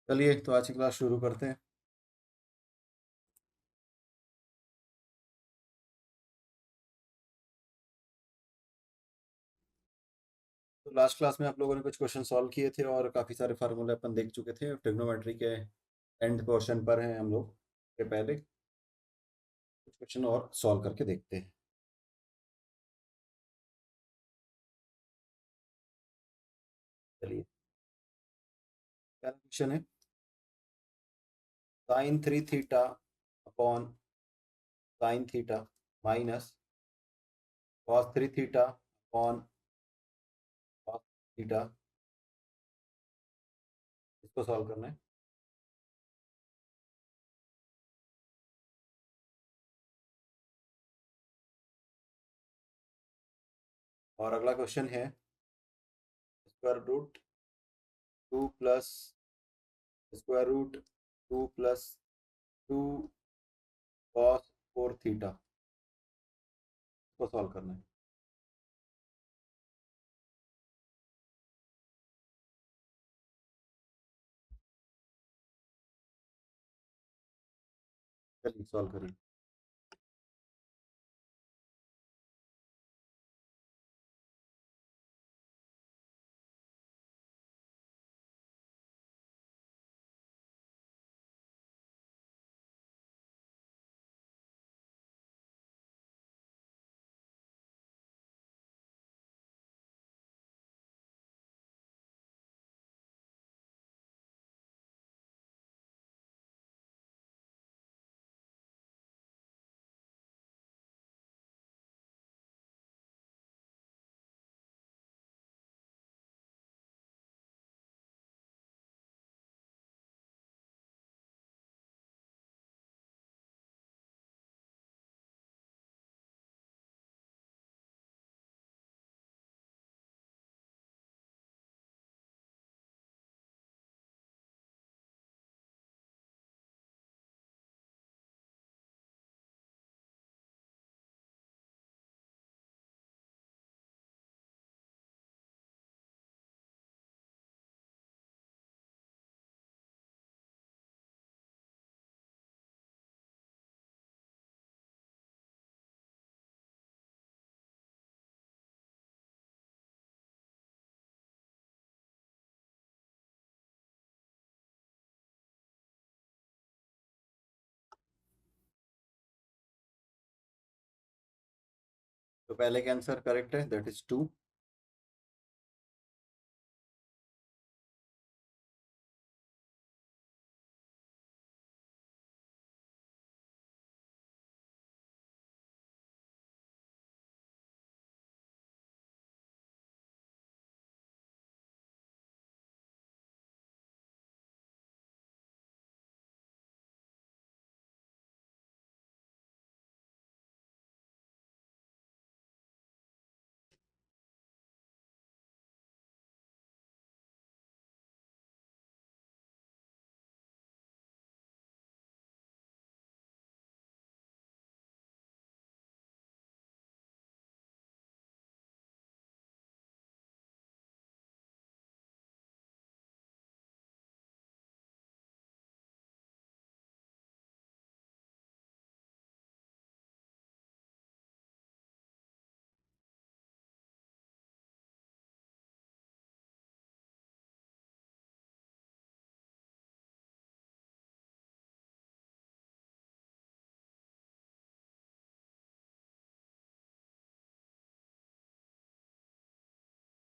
चलिए तो आज की क्लास शुरू करते हैं। तो लास्ट क्लास में आप लोगों ने कुछ क्वेश्चन सॉल्व किए थे और काफ़ी सारे फार्मूले अपन देख चुके थे। ट्रिग्नोमेट्री के एंड पोर्शन पर हैं हम लोग के पहले कुछ क्वेश्चन और सॉल्व करके देखते हैं। चलिए, पहला क्वेश्चन है sine 3 theta upon sine theta minus cos 3 theta upon cos theta. इसको सॉल्व करना है। और अगला क्वेश्चन है square root 2 plus square root 2 plus 2 cos 4 theta. इसको सॉल्व करना है। चलिए सॉल्व करिए। तो पहले का आंसर करेक्ट है, दैट इज 2।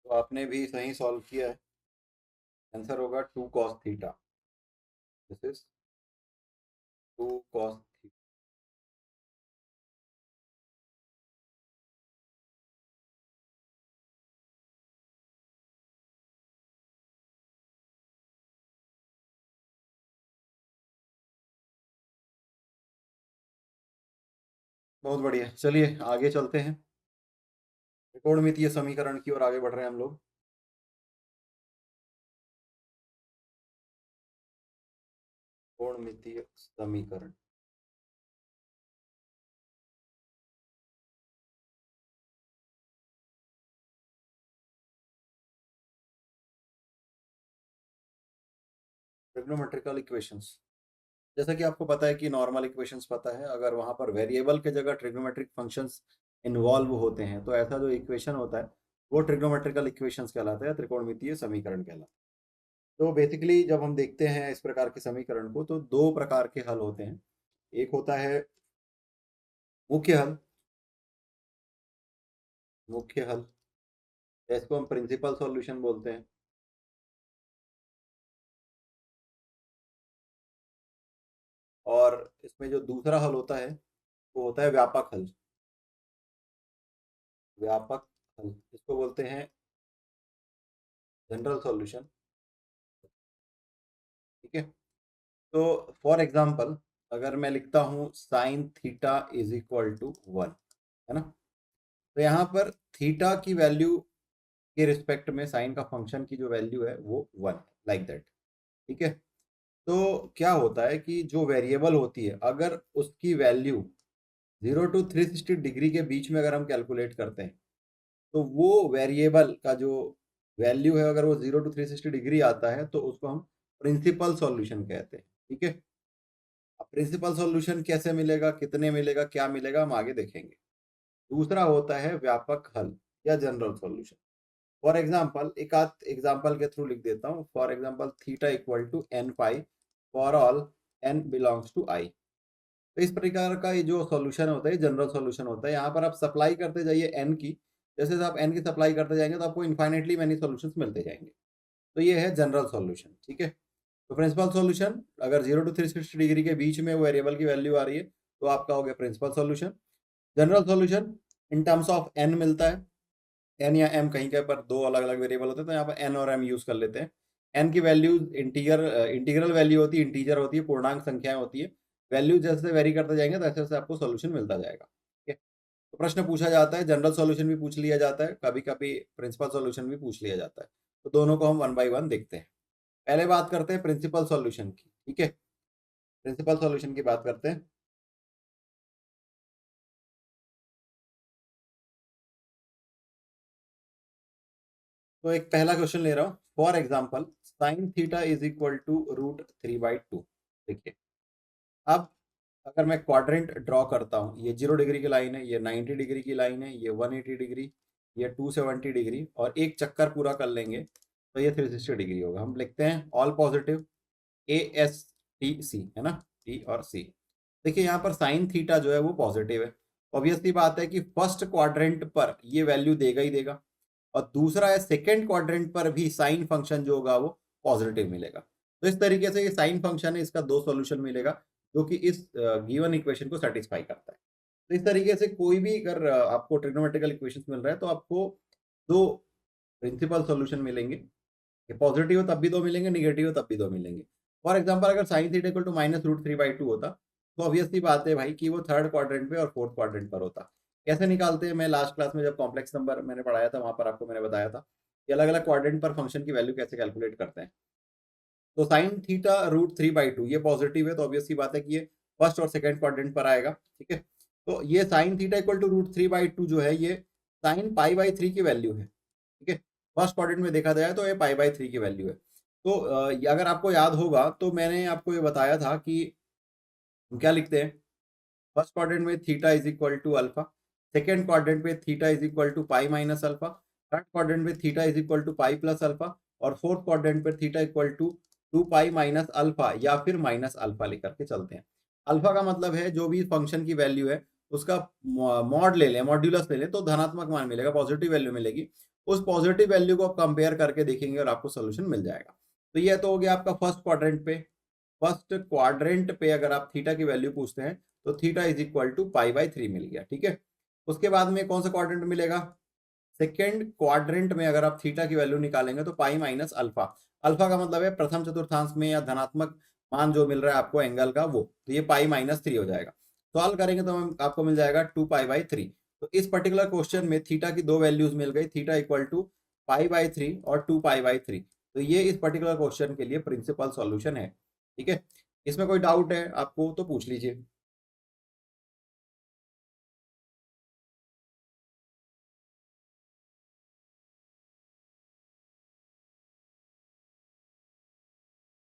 तो आपने भी सही सॉल्व किया है। आंसर होगा 2 cos theta. This is 2 cos theta. बहुत बढ़िया, चलिए आगे चलते हैं। त्रिकोणमितीय समीकरण की ओर आगे बढ़ रहे हैं हम लोग। त्रिकोणमितीय समीकरण। ट्रिग्नोमेट्रिकल इक्वेशंस, जैसा कि आपको पता है कि नॉर्मल इक्वेशंस पता है, अगर वहाँ पर वेरिएबल के जगह ट्रिग्नोमेट्रिक फंक्शंस इन्वॉल्व होते हैं तो ऐसा जो इक्वेशन होता है वो ट्रिग्नोमेट्रिकल इक्वेशंस कहलाता है, त्रिकोणमितीय समीकरण कहलाता है। तो बेसिकली जब हम देखते हैं इस प्रकार के समीकरण को तो दो प्रकार के हल होते हैं। एक होता है मुख्य हल, मुख्य हल इसको हम प्रिंसिपल सॉल्यूशन बोलते हैं। और इसमें जो दूसरा हल होता है वो होता है व्यापक हल, व्यापक हल इसको बोलते हैं जनरल सॉल्यूशन। ठीक है, तो फॉर एग्जांपल अगर मैं लिखता हूँ sine theta is equal to 1, है ना, तो यहाँ पर थीटा की वैल्यू के रिस्पेक्ट में साइन का फंक्शन की जो वैल्यू है वो 1, लाइक दैट। ठीक है, तो क्या होता है कि जो वेरिएबल होती है अगर उसकी वैल्यू 0 to 360 डिग्री के बीच में अगर हम कैलकुलेट करते हैं तो वो वेरिएबल का जो वैल्यू है अगर वो 0 to 360 डिग्री आता है तो उसको हम प्रिंसिपल सॉल्यूशन कहते हैं। ठीक है, अब प्रिंसिपल सॉल्यूशन कैसे मिलेगा, कितने मिलेगा, क्या मिलेगा, हम आगे देखेंगे। दूसरा होता है व्यापक हल या जनरल सॉल्यूशन। फॉर एग्जाम्पल एक आध एग्जाम्पल के थ्रू लिख देता हूँ। For example theta equal to n pi for all n belongs to i. तो इस प्रकार का ये जो सॉल्यूशन होता है जनरल सॉल्यूशन होता है। यहाँ पर आप सप्लाई करते जाइए एन की, जैसे जैसे आप एन की सप्लाई करते जाएंगे तो आपको इन्फाइनेटली मैनी सॉल्यूशंस मिलते जाएंगे। तो ये है जनरल सॉल्यूशन। ठीक है, तो प्रिंसिपल सॉल्यूशन अगर 0 to 360 डिग्री के बीच में वो वेरिएबल की वैल्यू आ रही है तो आपका हो गया principal solution. General solution in terms of n मिलता है, एन या एम कहीं के पर दो अलग अलग वेरिएबल होते हैं तो यहाँ पर एन और एम यूज कर लेते हैं। एन की वैल्यू इंटीग्रल वैल्यू होती है, इंटीजर होती है, पूर्णांक संख्याएं होती है। वैल्यू जैसे वेरी करते जाएंगे तो ऐसे ऐसे आपको सोल्यूशन मिलता जाएगा। ठीक है, तो प्रश्न पूछा जाता है, जनरल सॉल्यूशन भी पूछ लिया जाता है, कभी कभी प्रिंसिपल सॉल्यूशन भी पूछ लिया जाता है। तो दोनों को हम वन बाई वन देखते हैं। पहले बात करते हैं प्रिंसिपल सॉल्यूशन की। ठीक है, प्रिंसिपल सॉल्यूशन की बात करते हैं। तो एक पहला क्वेश्चन ले रहा हूँ। For example sine theta is equal to √3/2। देखिए, अब अगर मैं क्वाड्रेंट ड्रॉ करता हूँ, ये 0 डिग्री की लाइन है, ये 90 डिग्री की लाइन है, ये 180 डिग्री, ये 270 डिग्री, और एक चक्कर पूरा कर लेंगे तो ये 360 डिग्री होगा। हम लिखते हैं ऑल पॉजिटिव ASTC, है ना, टी और सी। देखिए यहाँ पर साइन थीटा जो है वो पॉजिटिव है। ऑब्वियसली बात है कि फर्स्ट क्वाड्रेंट पर ये वैल्यू देगा ही देगा, और दूसरा है सेकेंड क्वाड्रेंट पर भी साइन फंक्शन जो होगा वो पॉजिटिव मिलेगा। तो इस तरीके से ये साइन फंक्शन है, इसका दो सॉल्यूशन मिलेगा जो कि इस गिवन इक्वेशन को सेटिस्फाई करता है। तो इस तरीके से कोई भी अगर आपको ट्रिग्नोमेट्रिकल इक्वेशंस मिल रहा है तो आपको दो प्रिंसिपल सॉल्यूशन मिलेंगे। पॉजिटिव हो तब भी दो मिलेंगे, निगेटिव हो तब भी दो मिलेंगे। फॉर एग्जाम्पल अगर साइन थीटा इक्वल टू -√3/2 होता तो ऑब्वियसली बात है भाई कि वो थर्ड क्वाड्रेंट पे और फोर्थ क्वाड्रेंट पर होता। कैसे निकालते हैं, मैं लास्ट क्लास में जब कॉम्प्लेक्स नंबर मैंने पढ़ाया था वहां पर आपको मैंने बताया था कि अलग अलग क्वाड्रेंट पर फंक्शन की वैल्यू कैसे कैलकुलेट करते हैं। तो साइन थीटा √3/2 ये पॉजिटिव है तो ऑब्वियसली बात है कि ये फर्स्ट और सेकंड क्वाड्रेंट पर आएगा। ठीक है, तो ये साइन थीटा इक्वल टू √3/2 जो है ये साइन π/3 की वैल्यू है। ठीक है, फर्स्ट क्वाड्रेंट में देखा जाए तो ये π/3 की वैल्यू है। तो अगर आपको याद होगा तो मैंने आपको ये बताया था कि हम क्या लिखते हैं, फर्स्ट क्वाड्रेंट में theta is equal to alpha, second quadrant में theta is equal to pi minus alpha, third quadrant में theta is equal to pi plus alpha, और फोर्थ क्वाड्रेंट पर theta equal to 2 pi minus alpha या फिर minus alpha लेकर के चलते हैं। अल्फा का मतलब है जो भी फंक्शन की वैल्यू है उसका मॉड ले लें, मॉड्यूलस ले लें तो धनात्मक मान मिलेगा, पॉजिटिव वैल्यू मिलेगी। उस पॉजिटिव वैल्यू को आप कंपेयर करके देखेंगे और आपको सोल्यूशन मिल जाएगा। तो ये तो हो गया आपका फर्स्ट क्वाड्रेंट पे। फर्स्ट क्वाड्रेंट पे अगर आप थीटा की वैल्यू पूछते हैं तो थीटा इज इक्वल टू π/3 मिल गया। ठीक है, उसके बाद में कौन सा क्वाड्रेंट मिलेगा, सेकेंड क्वाड्रेंट में अगर आप थीटा की वैल्यू निकालेंगे तो पाई माइनस अल्फा। अल्फा का मतलब है प्रथम चतुर्थांश में या धनात्मक मान जो मिल रहा है आपको एंगल का वो, तो ये π-3 हो जाएगा। सॉल्व करेंगे तो आपको मिल जाएगा 2π/3। तो इस पर्टिकुलर क्वेश्चन में थीटा की दो वैल्यूज मिल गई, थीटा इक्वल टू π/3 और 2π/3। तो ये इस पर्टिकुलर क्वेश्चन के लिए प्रिंसिपल सॉल्यूशन है। ठीक है, इसमें कोई डाउट है आपको तो पूछ लीजिए।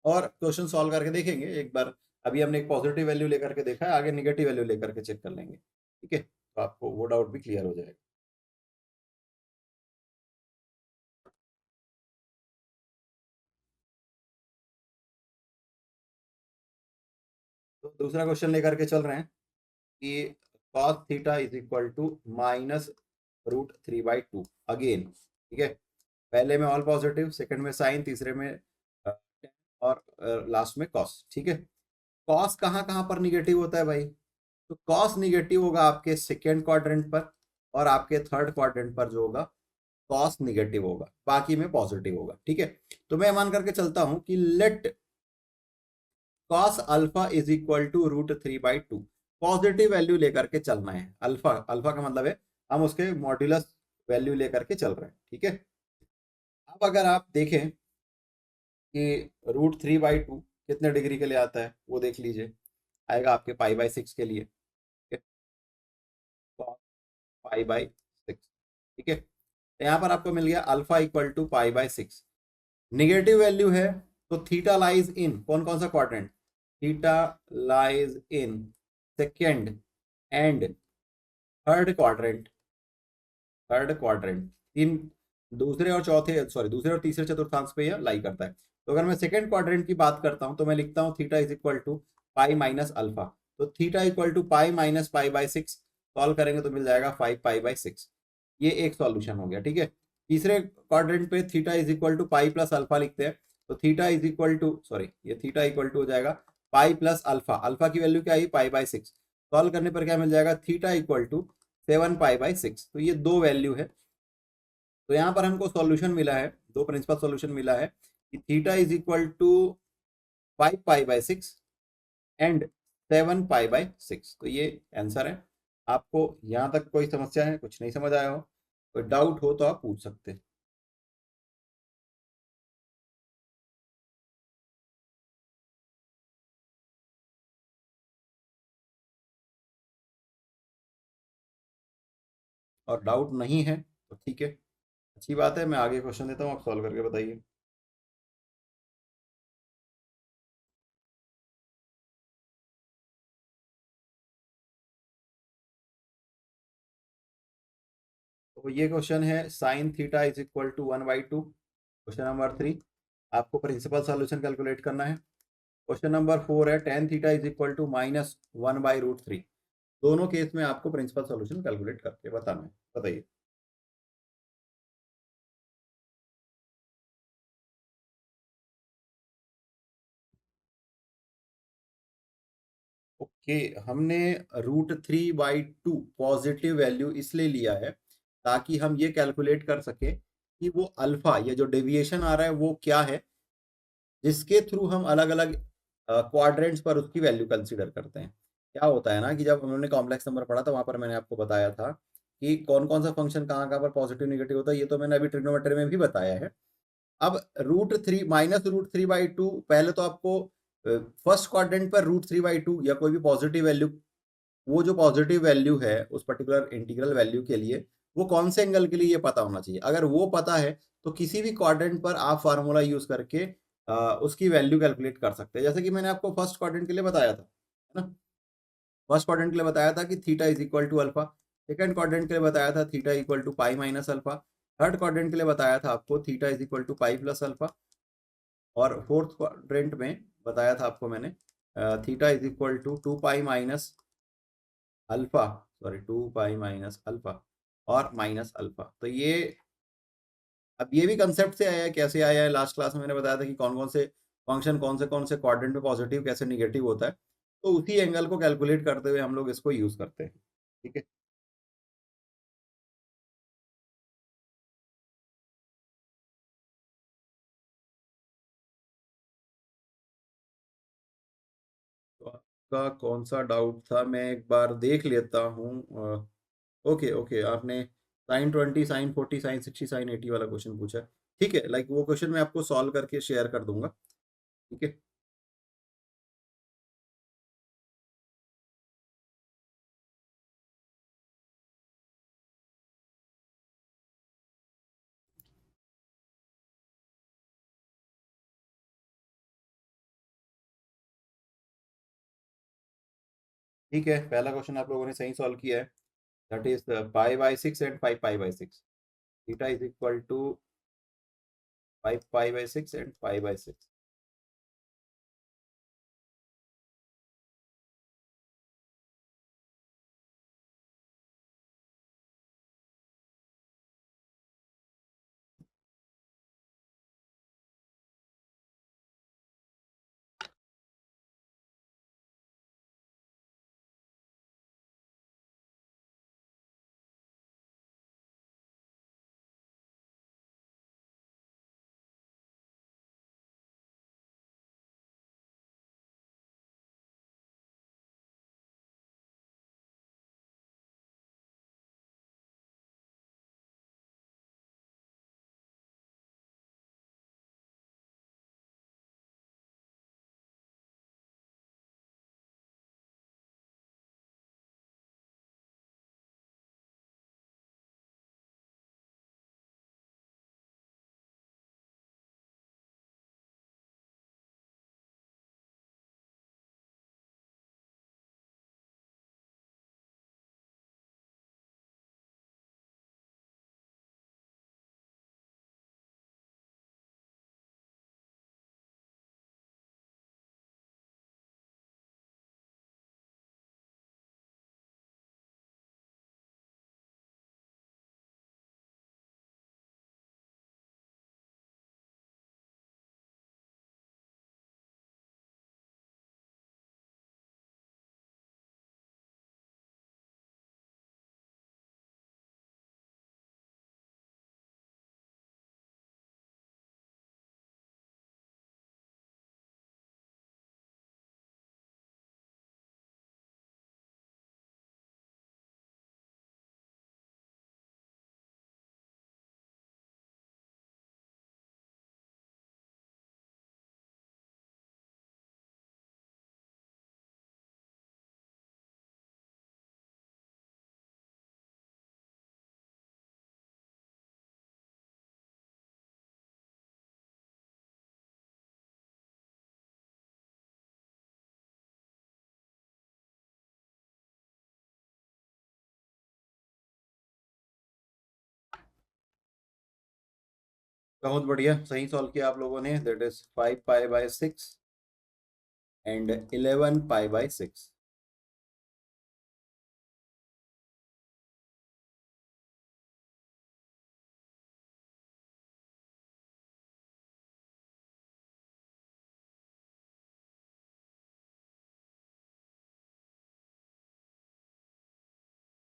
और क्वेश्चन सॉल्व करके देखेंगे एक बार। अभी हमने एक पॉजिटिव वैल्यू लेकर के देखा है, आगे निगेटिव वैल्यू लेकर के चेक कर लेंगे, ठीक है, तो आपको वो डाउट भी क्लियर हो जाएगा। तो दूसरा क्वेश्चन लेकर के चल रहे हैं कि cos theta is equal to minus root 3/2 again, ठीक है, पहले में ऑल पॉजिटिव, सेकंड में साइन, तीसरे में tan और लास्ट में कॉस, ठीक है। कॉस कहाँ कहाँ पर निगेटिव होता है भाई? तो कॉस निगेटिव होगा आपके सेकेंड क्वाड्रेंट पर, और आपके थर्ड क्वाड्रेंट पर जो होगा कॉस निगेटिव होगा, बाकी में पॉजिटिव होगा, ठीक है। तो मैं मान करके चलता हूं कि let cos alpha is equal to root 3/2, positive value लेकर के चलना है। अल्फा, अल्फा का मतलब है हम उसके मॉड्यूलस वैल्यू लेकर के चल रहे हैं, ठीक है। अब अगर आप देखें कि रूट 3/2 कितने डिग्री के लिए आता है वो देख लीजिए, आएगा आपके पाई/6 के लिए, ठीक है, पाई/6, ठीक है। तो यहाँ पर आपको मिल गया अल्फा इक्वल टू पाई/6। निगेटिव वैल्यू है तो थीटा लाइज इन कौन कौन सा quadrant? Theta lies in second and third quadrant, third quadrant, तीन, दूसरे और चौथे, सॉरी दूसरे और तीसरे चतुर्थांश पे यह लाई करता है। तो अगर मैं सेकेंड क्वाड्रेंट की बात करता हूं तो मैं लिखता हूं theta is equal to pi minus alpha. तो theta equal to pi minus पाई/6, सॉल्व करेंगे तो मिल जाएगा 5 पाई/6। ये एक सॉल्यूशन हो गया, ठीक है। तीसरे क्वाड्रेंट पे theta is equal to pi plus alpha लिखते हैं, तो theta is equal to, sorry ये थीटा इक्वल टू हो जाएगा पाई प्लस अल्फा, अल्फा की वैल्यू क्या आई पाई/6, सॉल्व करने पर क्या मिल जाएगा थीटा इक्वल टू 7 पाई/6। तो ये दो वैल्यू है। तो यहाँ पर हमको सॉल्यूशन मिला है, दो प्रिंसिपल सॉल्यूशन मिला है कि थीटा इज इक्वल टू 5 पाई/6 एंड 7 पाई/6। तो ये आंसर है। आपको यहाँ तक कोई समस्या है, कुछ नहीं समझ आया हो, कोई डाउट हो तो आप पूछ सकते हैं। और डाउट नहीं है तो ठीक है, अच्छी बात है, मैं आगे क्वेश्चन देता हूँ, आप सॉल्व करके बताइए। तो ये क्वेश्चन है sine theta is equal to 1/2, question number 3। आपको प्रिंसिपल सॉल्यूशन कैलकुलेट करना है। क्वेश्चन नंबर 4 है tan theta is equal to -1/√3। दोनों केस में आपको प्रिंसिपल सॉल्यूशन कैलकुलेट करके बताना है, बताइए। ओके, हमने √3/2 पॉजिटिव वैल्यू इसलिए लिया है ताकि हम ये कैलकुलेट कर सके कि वो अल्फा, ये जो डेविएशन आ रहा है वो क्या है, जिसके थ्रू हम अलग अलग क्वाड्रेंट्स पर उसकी वैल्यू कंसीडर करते हैं। क्या होता है ना कि जब उन्होंने कॉम्प्लेक्स नंबर पढ़ा था वहां पर मैंने आपको बताया था कि कौन कौन सा फंक्शन कहाँ कहाँ पर पॉजिटिव निगेटिव होता है, ये तो मैंने अभी ट्रिग्नोमेट्री में भी बताया है। अब √3 - √3/2, पहले तो आपको फर्स्ट क्वाड्रेंट पर √3/2 या कोई भी पॉजिटिव वैल्यू, वो जो पॉजिटिव वैल्यू है उस पर्टिकुलर इंटीग्रल वैल्यू के लिए वो कौन से एंगल के लिए ये पता होना चाहिए। अगर वो पता है तो किसी भी क्वाड्रेंट पर आप फार्मूला यूज करके उसकी वैल्यू कैलकुलेट कर सकते हैं। जैसे कि मैंने आपको फर्स्ट क्वाड्रेंट के लिए बताया था, है ना, फर्स्ट क्वाड्रेंट के लिए बताया था कि theta is equal to alpha, second quadrant के लिए बताया था theta equal to pi minus alpha, third quadrant के लिए बताया था आपको theta is equal to pi plus alpha, और फोर्थ क्वाड्रेंट में बताया था आपको मैंने theta is equal to 2 pi minus alpha, sorry 2 pi minus alpha और माइनस अल्फा। तो ये, अब ये भी कंसेप्ट से आया है, कैसे आया है, लास्ट क्लास में मैंने बताया था कि कौन कौन से फंक्शन कौन से क्वाड्रेंट में पॉजिटिव कैसे निगेटिव होता है, तो उसी एंगल को कैलकुलेट करते हुए हम लोग इसको यूज करते हैं, ठीक है। तो आपका कौन सा डाउट था, मैं एक बार देख लेता हूँ। ओके ओके, आपने sin 20 sin 40 sin 60 sin 80 वाला क्वेश्चन पूछा है, ठीक है, लाइक वो क्वेश्चन मैं आपको सॉल्व करके शेयर कर दूंगा, ठीक है। ठीक है, पहला क्वेश्चन आप लोगों ने सही सॉल्व किया है, that is π/6 and 5π/6। Theta is equal to 5π/6 and π/6। बहुत बढ़िया, सही सॉल्व किया आप लोगों ने, दैट इज 5π/6 एंड 11π/6।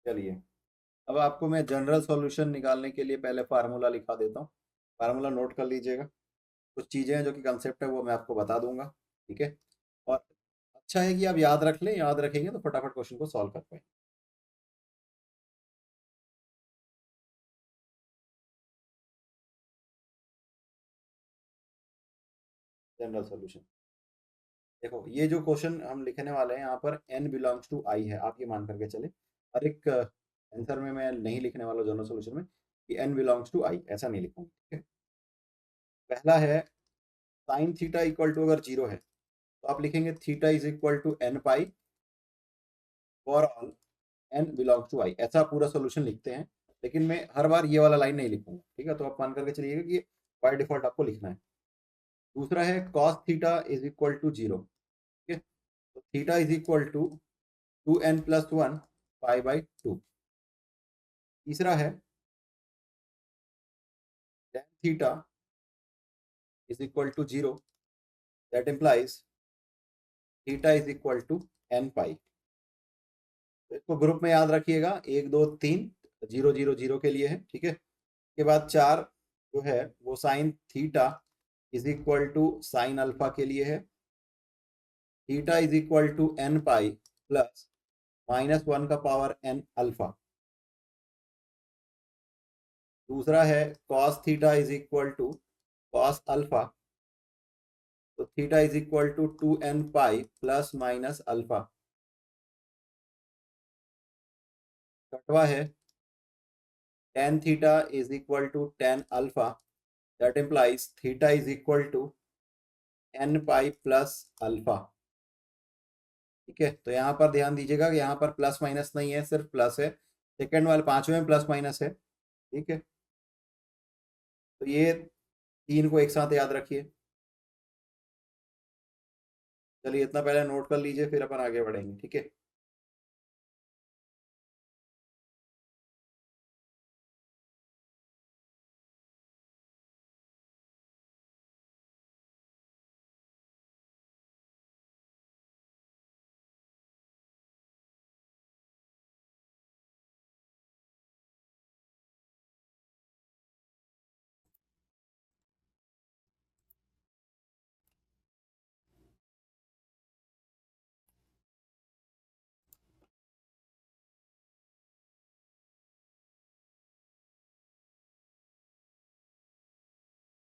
चलिए, अब आपको मैं जनरल सॉल्यूशन निकालने के लिए पहले फार्मूला लिखा देता हूँ। फार्मूला नोट कर लीजिएगा। कुछ चीज़ें हैं जो कि कंसेप्ट है वो मैं आपको बता दूंगा, ठीक है। और अच्छा है कि आप याद रख लें, याद रखेंगे तो फटाफट क्वेश्चन को सॉल्व कर पाएंगे। जनरल सॉल्यूशन, देखो ये जो क्वेश्चन हम लिखने वाले हैं यहाँ पर n बिलोंग्स टू i है, आप ये मान करके चले। हर एक आंसर में मैं नहीं लिखने वाला जनरल सॉल्यूशन में कि n बिलोंग्स टू i, ऐसा नहीं लिखूंगा, ठीक है। पहला है साइन थीटा इक्वल टू अगर 0 है तो आप लिखेंगे theta is equal to n π for all n belongs to i, ऐसा पूरा सोल्यूशन लिखते हैं। लेकिन मैं हर बार ये वाला लाइन नहीं लिखूंगा, ठीक है। तो आप मान करके चलिएगा कि बाय डिफॉल्ट आपको लिखना है। दूसरा है cos theta is equal to 0, ठीक है। तो theta is equal to 2n+1 π/2। तीसरा है tan theta is equal to 0, that implies theta is equal to n π। तो इसको ग्रुप में याद रखिएगा, 1 2 3, 0 0 0 के लिए है, ठीक है। के बाद 4 जो है वो sine theta is equal to sine alpha के लिए है। Theta is equal to n π plus -1 का पावर n अल्फा। दूसरा है cos theta is equal to cos alpha, तो theta is equal to 2n π plus minus alpha. छठवा है tan theta is equal to tan alpha, that implies theta is equal to n π plus alpha. ठीक है, तो यहाँ पर ध्यान दीजिएगा कि यहाँ पर प्लस माइनस नहीं है, सिर्फ प्लस है। सेकेंड वाले पांचवें में प्लस माइनस है। ठीक है, तो ये तीन को एक साथ याद रखिए। चलिए इतना पहले नोट कर लीजिए, फिर अपन आगे बढ़ेंगे। ठीक है,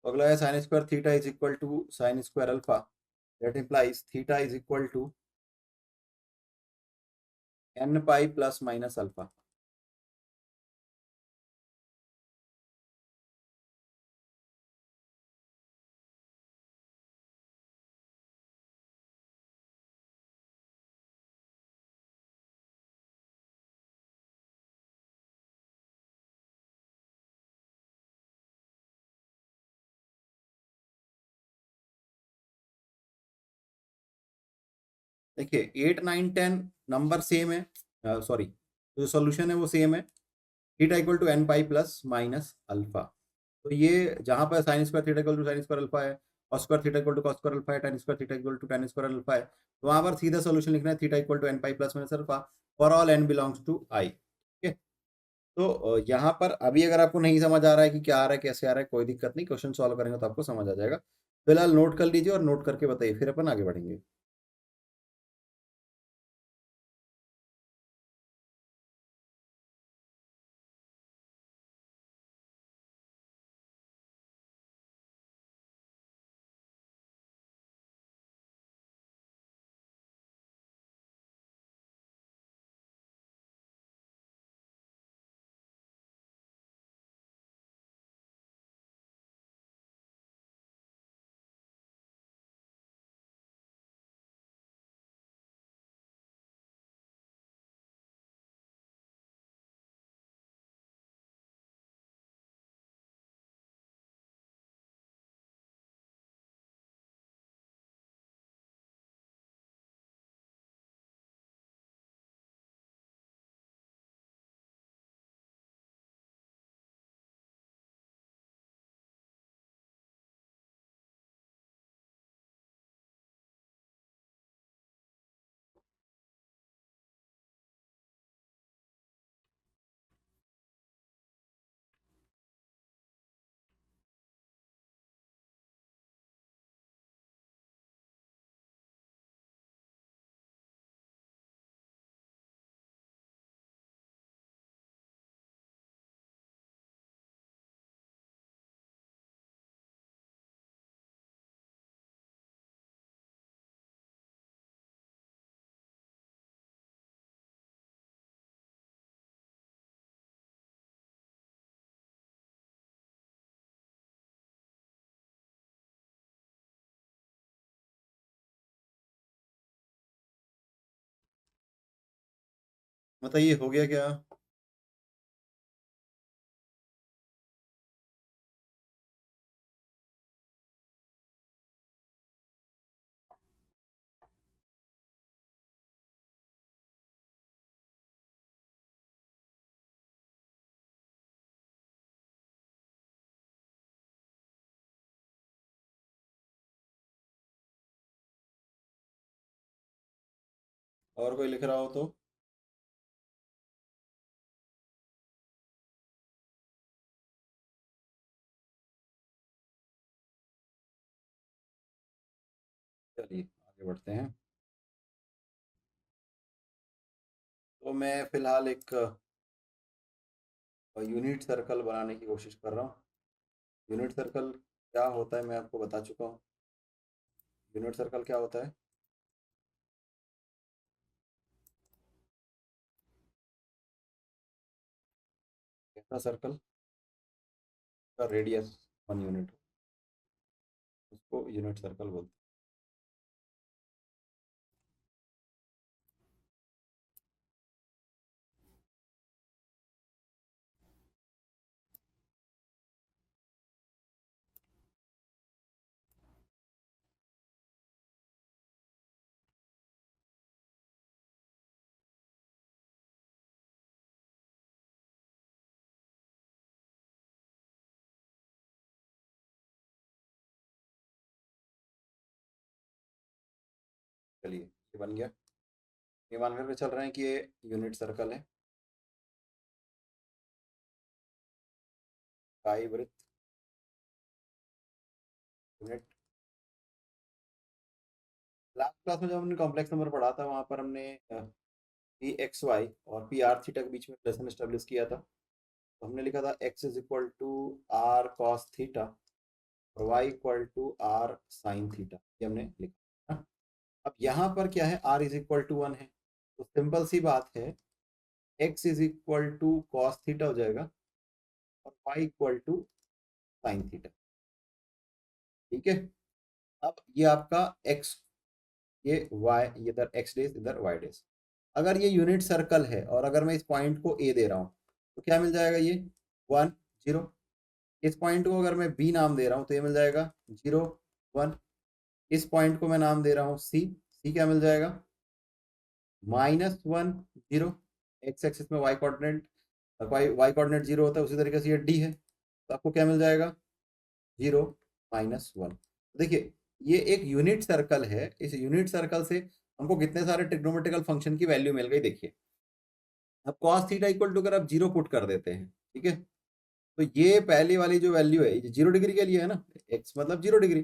तो अगला है sine square theta is equal to sine square alpha. That implies theta is equal to n pi plus minus alpha. देखिए 8 9 10 नंबर सेम है, सॉरी जो सॉल्यूशन है वो सेम है। Theta equal to n pi plus minus alpha. तो ये जहाँ पर sine square theta equal to sine square alpha है, cos square theta equal to cos square alpha है, tan square theta equal to tan square alpha है, तो वहाँ पर सीधा सॉल्यूशन लिखना है theta equal to n pi plus minus alpha for all n belongs to i. ठीक है, तो यहाँ पर अभी अगर आपको नहीं समझ आ रहा है कि क्या आ रहा है कैसे आ रहा है, कोई दिक्कत नहीं, क्वेश्चन सॉल्व करेंगे तो आपको समझ आ जाएगा। फिलहाल नोट कर लीजिए और नोट करके बताइए, फिर अपन आगे बढ़ेंगे। बताइए हो गया क्या? और कोई लिख रहा हो तो? चलिए आगे बढ़ते हैं। तो मैं फिलहाल एक यूनिट सर्कल बनाने की कोशिश कर रहा हूँ। यूनिट सर्कल क्या होता है मैं आपको बता चुका हूँ। यूनिट सर्कल क्या होता है? ऐसा सर्कल का रेडियस 1 यूनिट, उसको यूनिट सर्कल बोलते हैं। चलिए ये बन गया। ये मान करके चल रहे हैं कि ये यूनिट सर्कल है, काई वृत्त यूनिट। लास्ट क्लास में जब हमने कॉम्प्लेक्स नंबर पढ़ा था वहां पर हमने पी एक्स वाई और पी आर थीटा के बीच में रिलेशन एस्टेब्लिश किया था। तो हमने लिखा था x is equal to r cos theta और y equal to r sine theta, ये हमने लिखा है। अब यहाँ पर क्या है, आर इज इक्वल टू 1 है, तो सिंपल सी बात है x is equal to cos theta हो जाएगा और y equal to sine theta. ठीक है, अब ये आपका एक्स, ये वाई, ये इधर एक्स डेज इधर वाई डेज। अगर ये यूनिट सर्कल है और अगर मैं इस पॉइंट को ए दे रहा हूँ तो क्या मिल जाएगा, ये 1 0। इस पॉइंट को अगर मैं बी नाम दे रहा हूँ तो ये मिल जाएगा 0 1। इस पॉइंट को मैं नाम दे रहा हूँ सी, सी क्या मिल जाएगा -1 0। एक्स एक्सिस में वाई कोऑर्डिनेट, वाई कोऑर्डिनेट 0 होता है, उसी तरीके से ये डी है, तो आपको क्या मिल जाएगा 0 -1। देखिए ये एक यूनिट सर्कल है, इस यूनिट सर्कल से हमको कितने सारे ट्रिग्नोमेट्रिकल फंक्शन की वैल्यू मिल गई। देखिए अब cos थीटा इक्वल टू, अगर आप 0 पुट कर देते हैं, ठीक है, तो ये पहली वाली जो वैल्यू है ये 0 डिग्री के लिए है ना, x मतलब 0 डिग्री,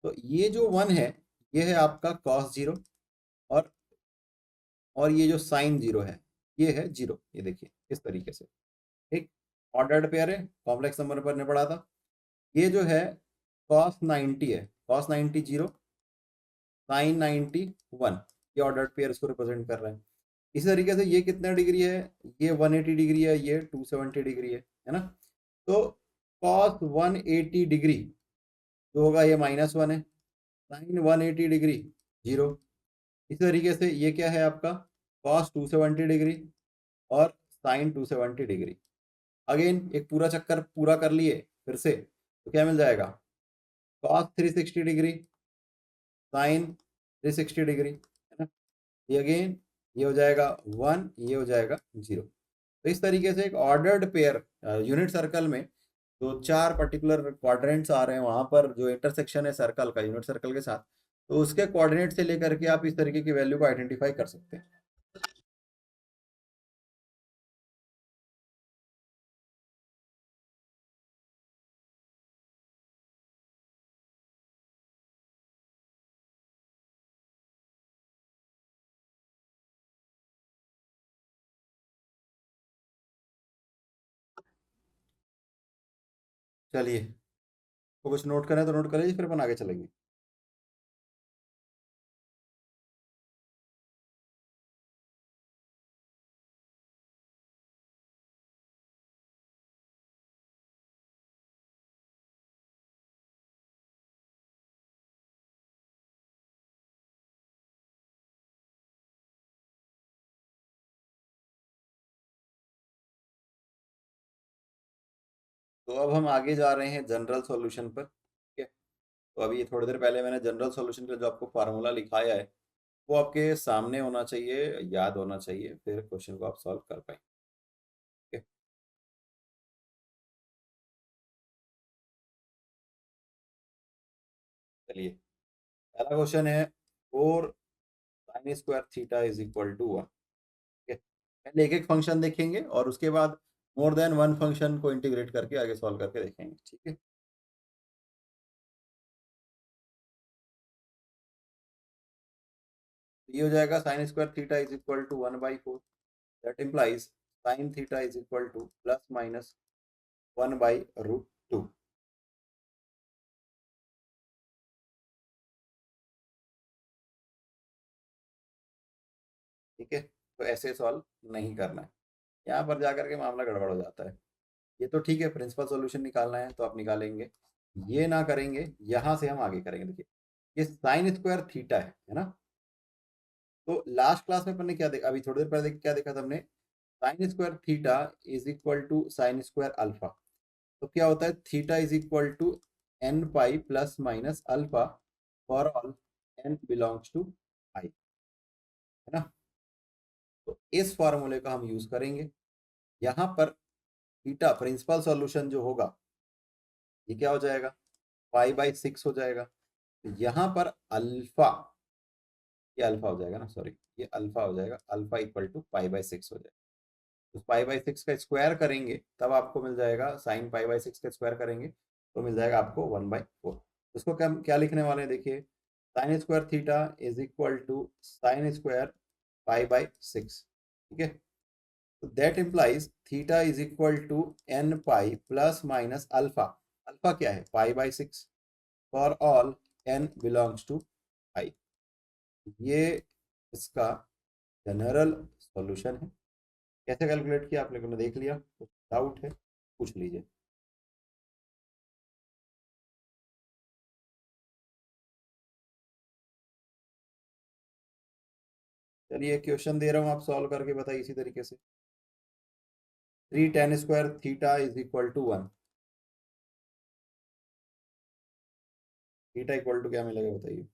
तो ये जो 1 है ये है आपका cos 0, और ये जो साइन 0 है ये है 0। ये देखिए इस तरीके से, ठीक, ऑर्डर्ड पेयर है, कॉम्प्लेक्स नंबर पर ने पढ़ा था। ये जो है cos 90 है, cos 90 0, sin 90 1, ये ऑर्डर्ड पेयर इसको रिप्रेजेंट कर रहे हैं। इसी तरीके से ये कितना डिग्री है, ये 180 डिग्री है, ये 270 डिग्री है ना। तो cos 180 डिग्री जो होगा ये -1 है, sin 180 डिग्री 0। इसी तरीके से ये क्या है आपका cos 270 डिग्री और sin 270 डिग्री। अगेन एक पूरा चक्कर पूरा कर लिए फिर से, तो क्या मिल जाएगा cos 360 डिग्री sin 360 डिग्री, है ना। ये अगेन ये हो जाएगा 1, ये हो जाएगा 0। तो इस तरीके से एक ऑर्डर्ड पेयर यूनिट सर्कल में जो 4 पर्टिकुलर क्वाड्रेंट्स आ रहे हैं, वहां पर जो इंटरसेक्शन है सर्कल का यूनिट सर्कल के साथ, तो उसके कोऑर्डिनेट से लेकर के आप इस तरीके की वैल्यू को आइडेंटिफाई कर सकते हैं। चलिए तो कुछ नोट करें तो नोट करें, फिर अपन आगे चलेंगे। तो अब हम आगे जा रहे हैं जनरल सॉल्यूशन पर, ठीक है। तो अभी थोड़ी देर पहले मैंने जनरल सॉल्यूशन का जो आपको फार्मूला लिखाया है वो आपके सामने होना चाहिए, याद होना चाहिए, फिर क्वेश्चन को आप सॉल्व कर पाएंगे, ठीक है। चलिए पहला क्वेश्चन है 4 sin square theta is equal to 1, ठीक है। पहले एक एक फंक्शन देखेंगे और उसके बाद मोर देन वन फंक्शन को इंटीग्रेट करके आगे सॉल्व करके देखेंगे, ठीक है। तो ये हो जाएगा sin square theta is equal to 1/4, that implies sin theta is equal to ±1/√2, ठीक है। तो ऐसे सॉल्व नहीं करना है, यहाँ पर जाकर के मामला गड़बड़ हो जाता है। ये तो ठीक है, प्रिंसिपल सॉल्यूशन निकालना है तो आप निकालेंगे, ये ना करेंगे, यहाँ से हम आगे करेंगे। देखिए ये साइन स्क्वायर थीटा है ना। तो लास्ट क्लास में अपन ने क्या देखा, अभी थोड़ी देर पहले क्या देखा था हमने, sine square theta is equal to sine square alpha. तो क्या होता है, theta is equal to n pi plus minus alpha for all n belongs to I, है ना। तो इस फॉर्मूले का हम यूज करेंगे यहाँ पर। थीटा प्रिंसिपल सॉल्यूशन जो होगा ये क्या हो जाएगा 5/6 हो जाएगा। तो यहाँ पर अल्फा ये अल्फा हो जाएगा ना, सॉरी ये अल्फा हो जाएगा, अल्फा इक्वल टू पाई/6 हो जाएगा। तो पाई/6 का स्क्वायर करेंगे तब आपको मिल जाएगा, साइन पाई/6 का स्क्वायर करेंगे तो मिल जाएगा आपको 1/4। इसको क्या क्या लिखने वाले हैं देखिए, sine square theta is equal to sine square पाई/6, ठीक है। तो that implies theta is equal to n pi plus minus alpha. Alpha क्या है, पाई/6 for all n belongs to I. ये इसका जनरल सॉल्यूशन है। कैसे कैलकुलेट किया आप लोगों ने देख लिया, कुछ डाउट है पूछ लीजिए। चलिए क्वेश्चन दे रहा हूँ, आप सॉल्व करके बताइए इसी तरीके से। 3 tan² theta is equal to 1। Theta equal to क्या मिलेगा बताइए।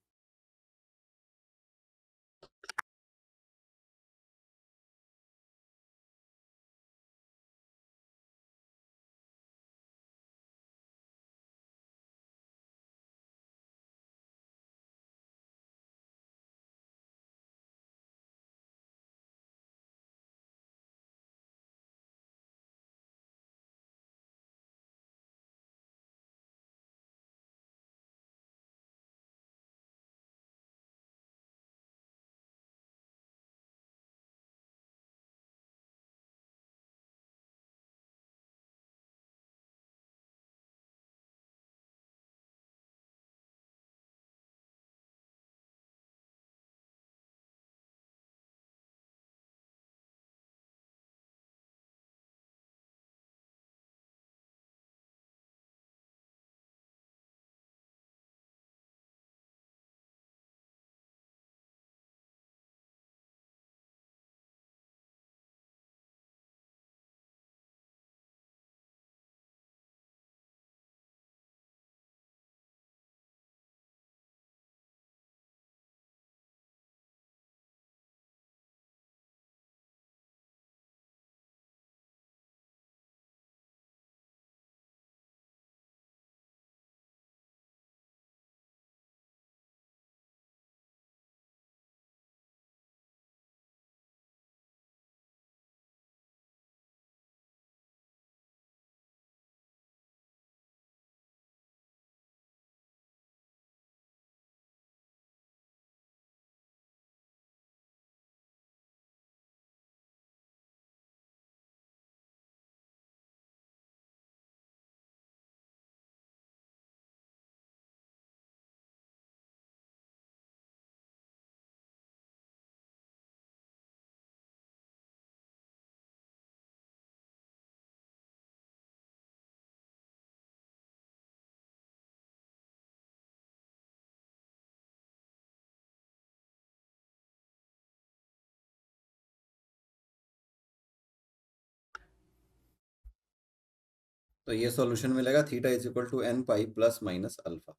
तो ये सॉल्यूशन मिलेगा, theta is equal to n pi plus minus alpha.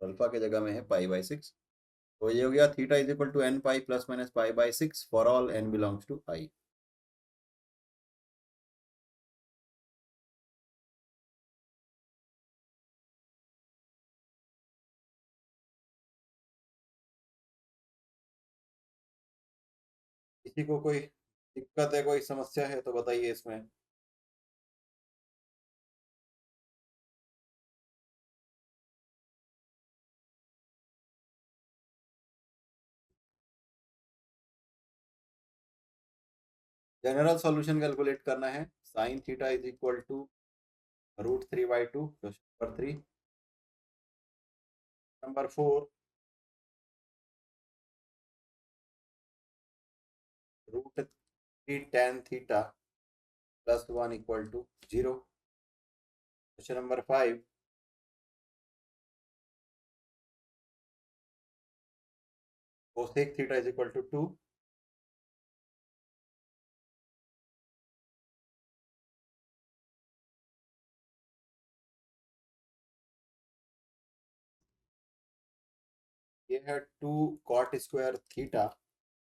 Alpha की जगह में है पाई/6, तो ये हो गया theta is equal to n pi plus minus पाई/6 for all n belongs to I. किसी को कोई दिक्कत है, कोई समस्या है तो बताइए इसमें। जनरल सॉल्यूशन कैलकुलेट करना है, sine theta is equal to √3/2, question number 3। Number 4, √3 tan theta plus 1 equal to 0। Question number 5, cosec theta is equal to 2। ये है 2 cot² theta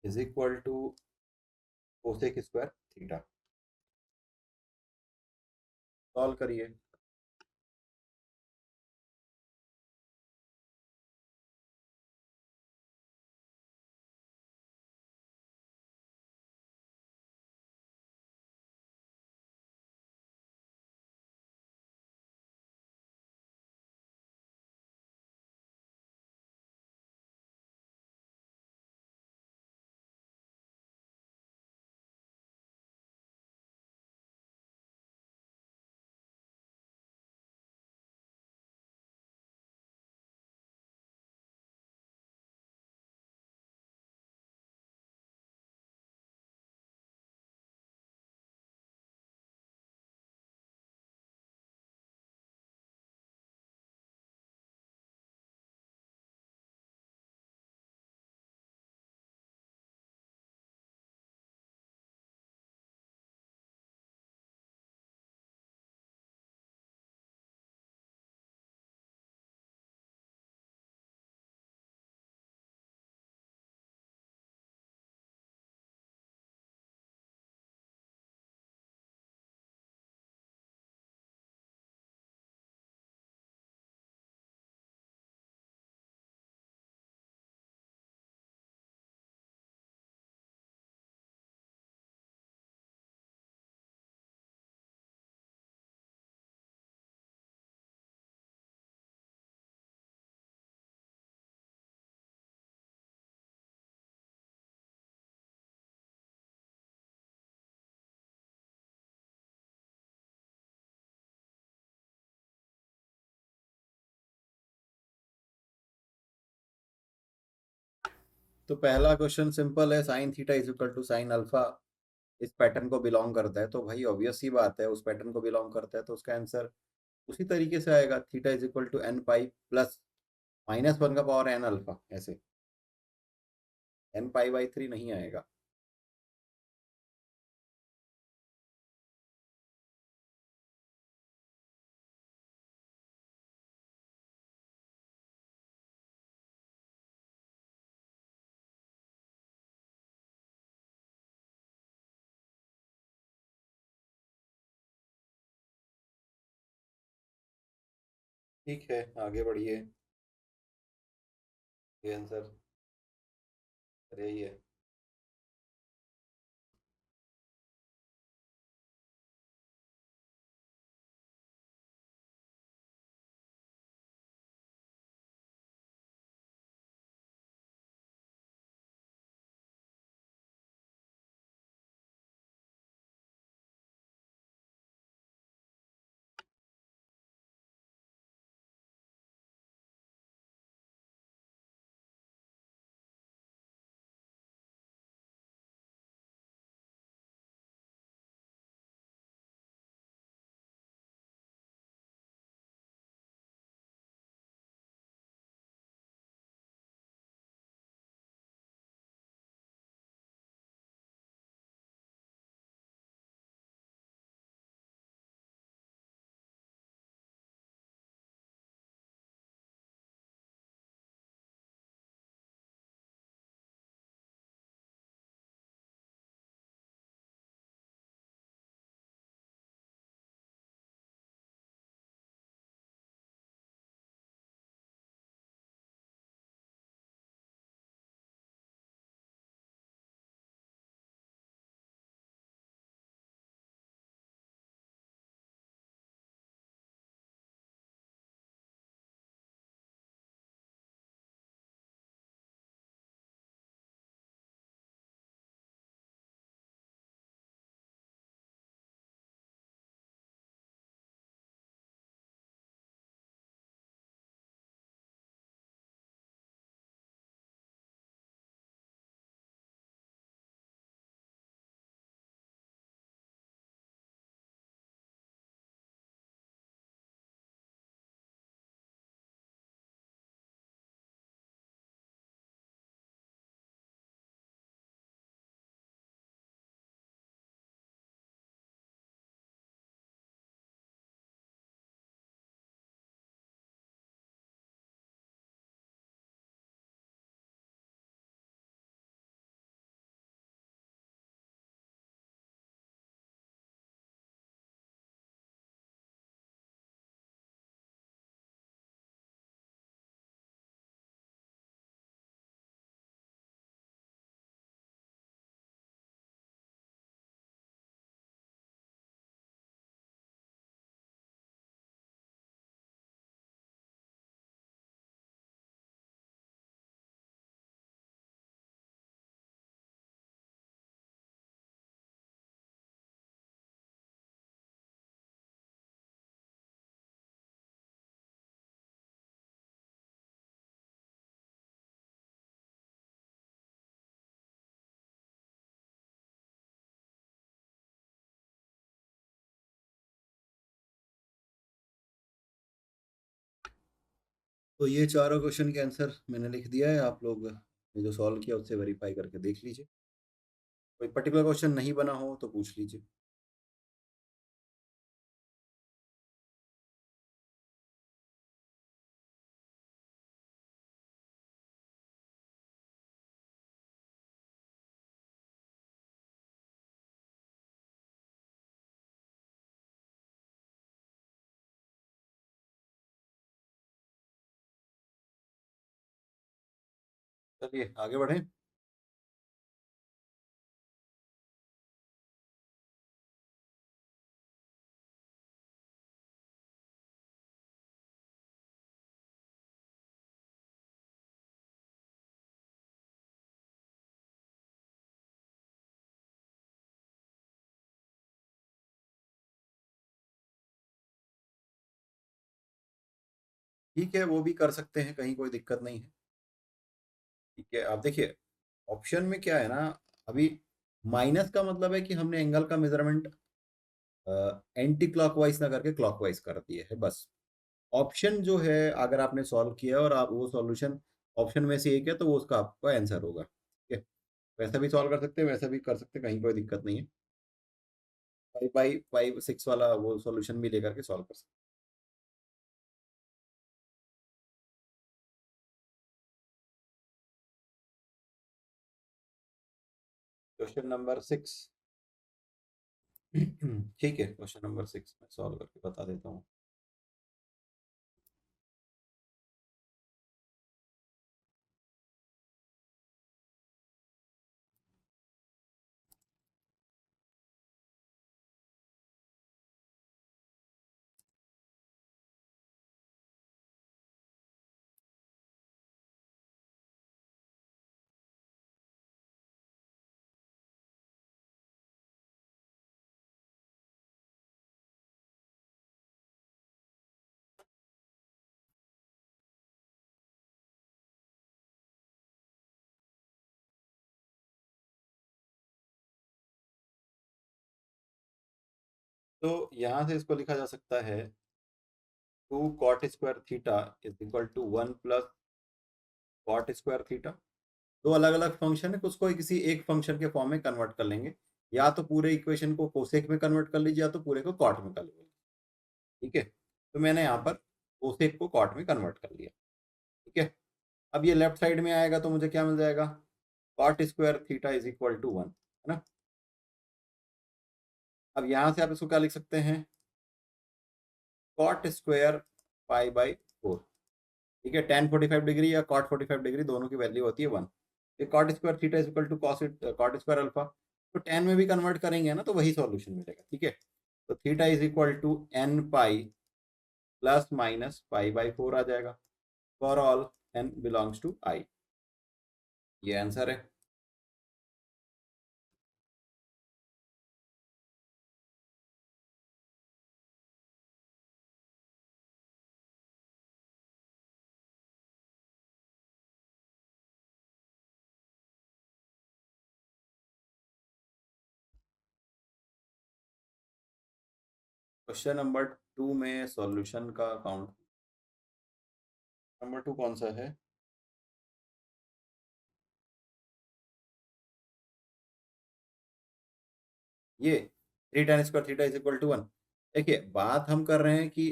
is equal to cosec square theta. Solve करिए। तो पहला question simple है, sine theta is equal to sine alpha इस pattern को belong करता है, तो भाई ऑब्वियस सी बात है, उस पैटर्न को बिलोंग करता है तो उसका आंसर उसी तरीके से आएगा, theta is equal to n pi plus -1 का पावर एन अल्फा, ऐसे एन पाई बाई 3 नहीं आएगा। ठीक है, आगे बढ़िए। ये आंसर यही है। तो ये चारों क्वेश्चन के आंसर मैंने लिख दिया है, आप लोग ने जो सॉल्व किया उससे वेरीफाई करके देख लीजिए। कोई पर्टिकुलर क्वेश्चन नहीं बना हो तो पूछ लीजिए। चलिए आगे बढ़ें। ठीक है, वो भी कर सकते हैं, कहीं कोई दिक्कत नहीं है। ठीक है, आप देखिए, ऑप्शन में क्या है ना, अभी माइनस का मतलब है कि हमने एंगल का मेजरमेंट एंटी क्लॉकवाइज ना करके क्लॉकवाइज कर दिए है बस। ऑप्शन जो है अगर आपने सॉल्व किया और आप वो सॉल्यूशन ऑप्शन में से एक है तो वो उसका आपका आंसर होगा, ठीक है। वैसा भी सॉल्व कर सकते हैं, वैसा भी कर सकते हैं, कहीं कोई दिक्कत नहीं है। 5/5/6 वाला वो सॉल्यूशन भी लेकर के सॉल्व कर सकते हैं। Question number 6। ठीक है, क्वेश्चन नंबर 6 मैं सॉल्व करके बता देता हूँ। तो यहाँ से इसको लिखा जा सकता है 2 cot² theta is equal to 1 + cot² theta. दो अलग अलग फंक्शन है, उसको किसी एक फंक्शन के फॉर्म में कन्वर्ट कर लेंगे। या तो पूरे इक्वेशन को कोसेक में कन्वर्ट कर लीजिए या तो पूरे को कॉट में कर लीजिए, ठीक है। तो मैंने यहाँ पर कोसेक को कॉट में कन्वर्ट कर लिया, ठीक है। अब ये लेफ्ट साइड में आएगा तो मुझे क्या मिल जाएगा, cot² theta is equal to 1, है ना। अब यहाँ से आप इसको क्या लिख सकते हैं, cot² π/4, ठीक है। tan 45 डिग्री या cot 45 डिग्री दोनों की वैल्यू होती है 1। cot² theta is equal to cot² alpha, तो tan में भी कन्वर्ट करेंगे ना तो वही सॉल्यूशन मिलेगा, ठीक है। तो theta is equal to n π ± π/4 आ जाएगा for all n belongs to i। ये आंसर है। क्वेश्चन नंबर 2 में सॉल्यूशन का काउंट, नंबर 2 कौन सा है, ये 3 tan² theta is equal to 1। देखिए बात हम कर रहे हैं कि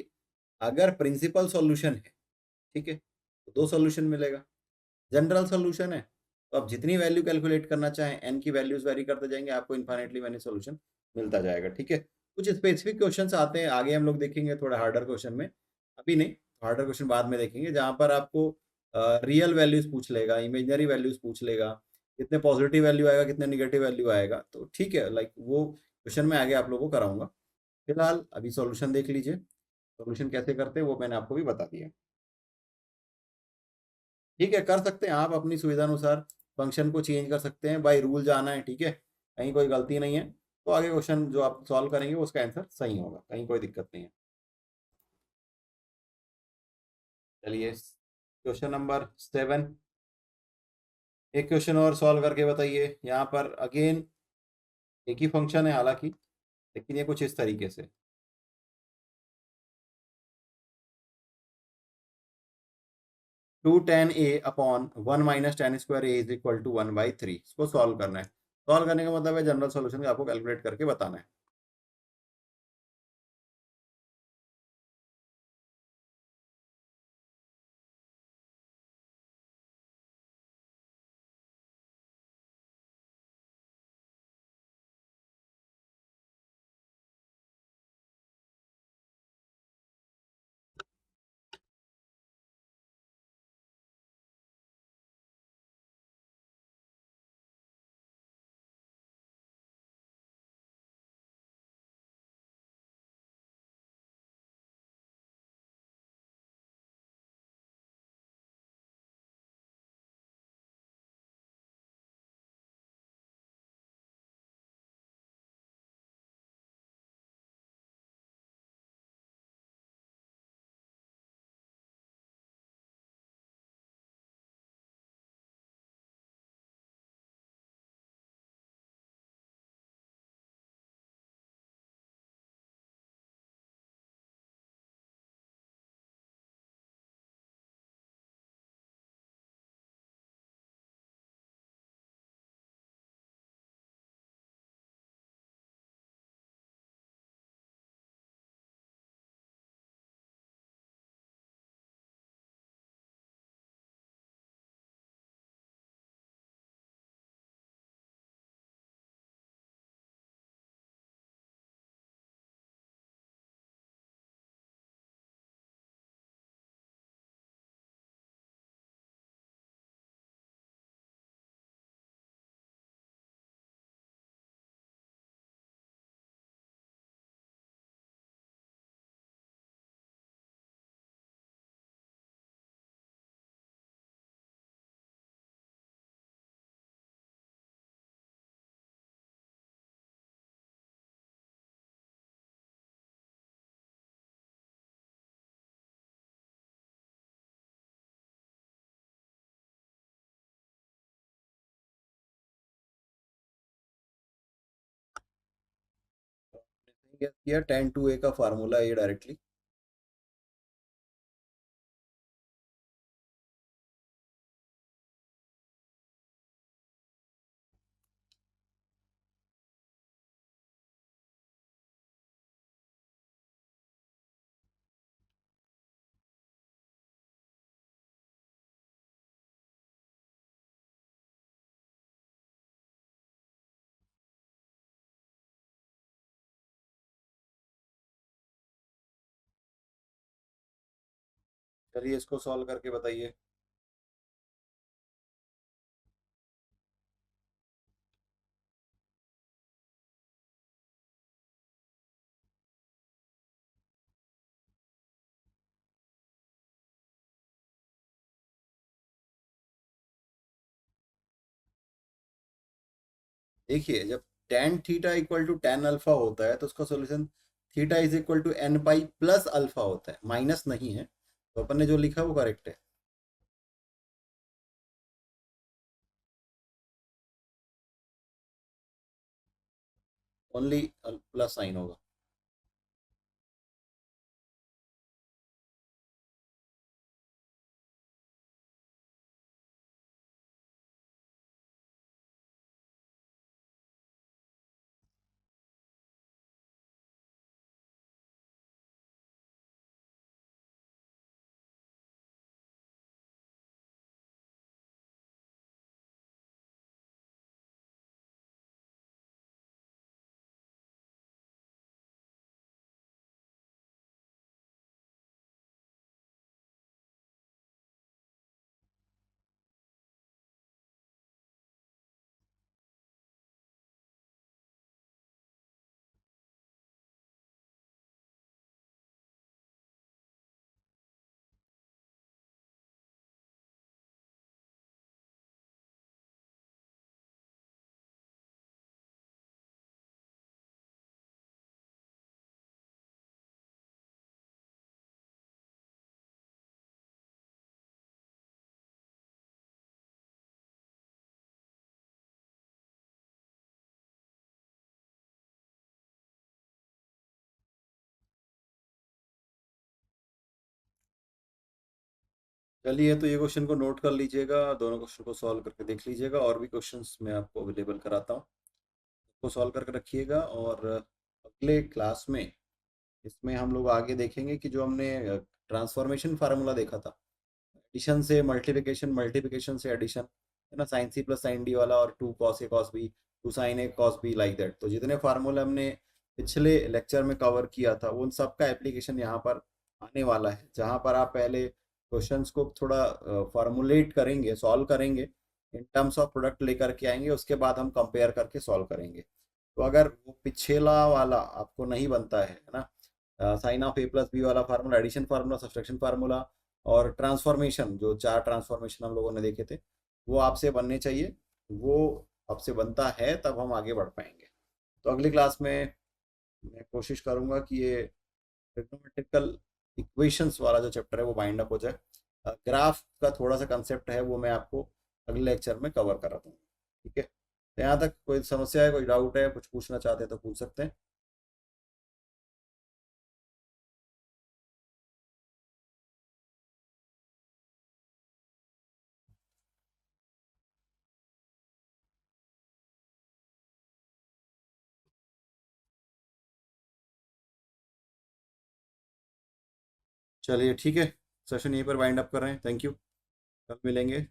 अगर प्रिंसिपल सॉल्यूशन है, ठीक है, तो दो सॉल्यूशन मिलेगा। जनरल सॉल्यूशन है तो आप जितनी वैल्यू कैलकुलेट करना चाहें एन की वैल्यूज वेरी करते जाएंगे, आपको इन्फाइनेटली मैनी सॉल्यूशन मिलता जाएगा, ठीक है। कुछ स्पेसिफिक क्वेश्चंस आते हैं आगे हम लोग देखेंगे थोड़ा हार्डर क्वेश्चन में, अभी नहीं, हार्डर क्वेश्चन बाद में देखेंगे जहां पर आपको रियल वैल्यूज पूछ लेगा, इमेजनरी वैल्यूज पूछ लेगा, कितने पॉजिटिव वैल्यू आएगा कितने निगेटिव वैल्यू आएगा, तो ठीक है, लाइक वो क्वेश्चन में आगे आप लोगों को कराऊंगा। फिलहाल अभी सॉल्यूशन देख लीजिए, सॉल्यूशन कैसे करते हैं वो मैंने आपको भी बता दिया, ठीक है। कर सकते हैं आप अपनी सुविधा अनुसार फंक्शन को चेंज कर सकते हैं, बाई रूल जाना है, ठीक है, कहीं कोई गलती नहीं है तो आगे क्वेश्चन जो आप सॉल्व करेंगे उसका आंसर सही होगा, कहीं कोई दिक्कत नहीं है। चलिए क्वेश्चन नंबर 7, एक क्वेश्चन और सॉल्व करके बताइए। यहाँ पर अगेन एक ही फंक्शन है हालांकि, लेकिन ये कुछ इस तरीके से 2 tan A/(1 - tan² A) is equal to 1/3, इसको सॉल्व करना है। सॉल्व करने का मतलब है जनरल सॉल्यूशन आपको कैलकुलेट करके बताना है। किया 10 2a का फार्मूला ये डायरेक्टली। चलिए इसको सॉल्व करके बताइए। देखिए जब tan theta equal to tan alpha होता है तो उसका solution theta is equal to n pi plus alpha होता है, माइनस नहीं है। तो अपन ने जो लिखा वो करेक्ट है। ओनली प्लस साइन होगा। चलिए तो ये क्वेश्चन को नोट कर लीजिएगा, दोनों क्वेश्चन को सॉल्व करके देख लीजिएगा, और भी क्वेश्चंस मैं आपको अवेलेबल कराता हूँ, उसको सॉल्व करके रखिएगा। और अगले क्लास में इसमें हम लोग आगे देखेंगे कि जो हमने ट्रांसफॉर्मेशन फार्मूला देखा था, एडिशन से मल्टीप्लिकेशन, मल्टीप्लिकेशन से एडिशन, है ना, sine C plus sine D वाला, और 2 cos a cos b, 2 sin a cos b, like that. तो जितने फार्मूले हमने पिछले लेक्चर में कवर किया था उन सब का एप्लीकेशन यहाँ पर आने वाला है, जहाँ पर आप पहले क्वेश्चंस को थोड़ा फार्मूलेट करेंगे, सॉल्व करेंगे, इन टर्म्स ऑफ प्रोडक्ट लेकर के आएंगे, उसके बाद हम कंपेयर करके सॉल्व करेंगे। तो अगर वो पिछला वाला आपको नहीं बनता है ना, sine of a plus b वाला formula, addition formula, subtraction formula, और ट्रांसफॉर्मेशन, जो 4 ट्रांसफॉर्मेशन हम लोगों ने देखे थे, वो आपसे बनने चाहिए। वो आपसे बनता है तब हम आगे बढ़ पाएंगे। तो अगली क्लास में मैं कोशिश करूंगा कि ये ट्रिग्नोमेट्रिकल इक्वेशंस वाला जो चैप्टर है वो बाइंड अप हो जाए। ग्राफ का थोड़ा सा कंसेप्ट है वो मैं आपको अगले लेक्चर में कवर करा दूंगा। ठीक है, तो यहाँ तक कोई समस्या है, कोई डाउट है, कुछ पूछना चाहते हैं तो पूछ सकते हैं। चलिए ठीक है, सेशन यहीं पर वाइंड अप कर रहे हैं। थैंक यू, कल मिलेंगे।